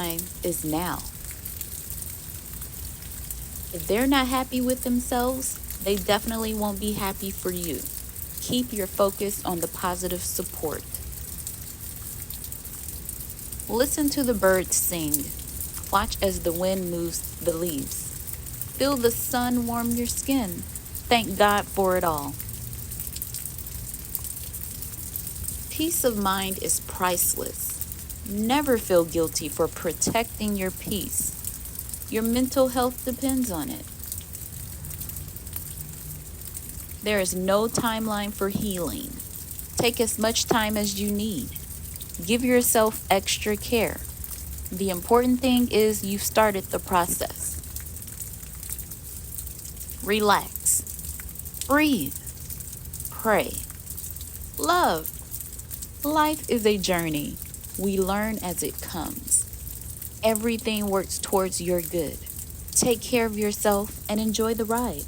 time is now. If they're not happy with themselves, they definitely won't be happy for you. Keep your focus on the positive support. Listen to the birds sing. Watch as the wind moves the leaves. Feel the sun warm your skin. Thank God for it all. Peace of mind is priceless. Never feel guilty for protecting your peace. Your mental health depends on it. There is no timeline for healing. Take as much time as you need. Give yourself extra care. The important thing is you've started the process. Relax. Breathe. Pray. Love. Life is a journey. We learn as it comes. Everything works towards your good. Take care of yourself and enjoy the ride.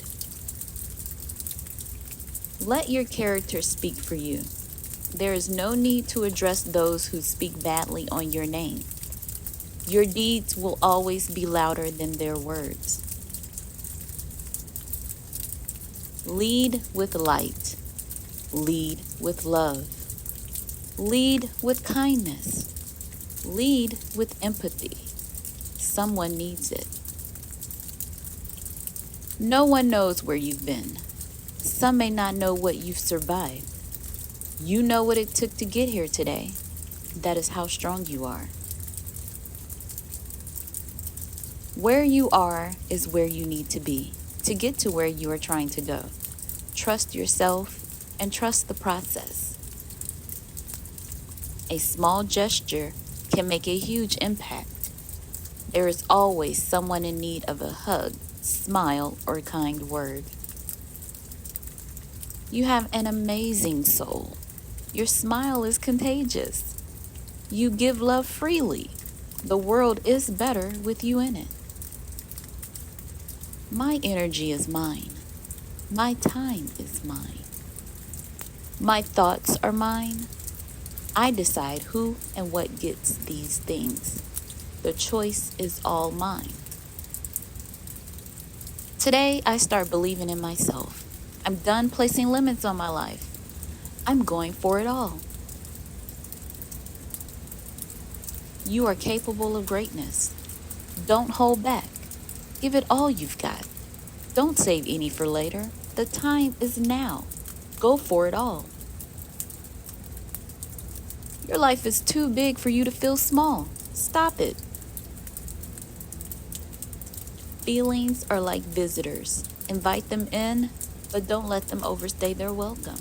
Let your character speak for you. There is no need to address those who speak badly on your name. Your deeds will always be louder than their words. Lead with light. Lead with love. Lead with kindness. Lead with empathy. Someone needs it. No one knows where you've been. Some may not know what you've survived. You know what it took to get here today. That is how strong you are. Where you are is where you need to be to get to where you are trying to go. Trust yourself and trust the process. A small gesture can make a huge impact. There is always someone in need of a hug, smile, or kind word. You have an amazing soul. Your smile is contagious. You give love freely. The world is better with you in it. My energy is mine. My time is mine. My thoughts are mine. I decide who and what gets these things. The choice is all mine. Today, I start believing in myself. I'm done placing limits on my life. I'm going for it all. You are capable of greatness. Don't hold back. Give it all you've got. Don't save any for later. The time is now. Go for it all. Your life is too big for you to feel small. Stop it. Feelings are like visitors. Invite them in, but don't let them overstay their welcome.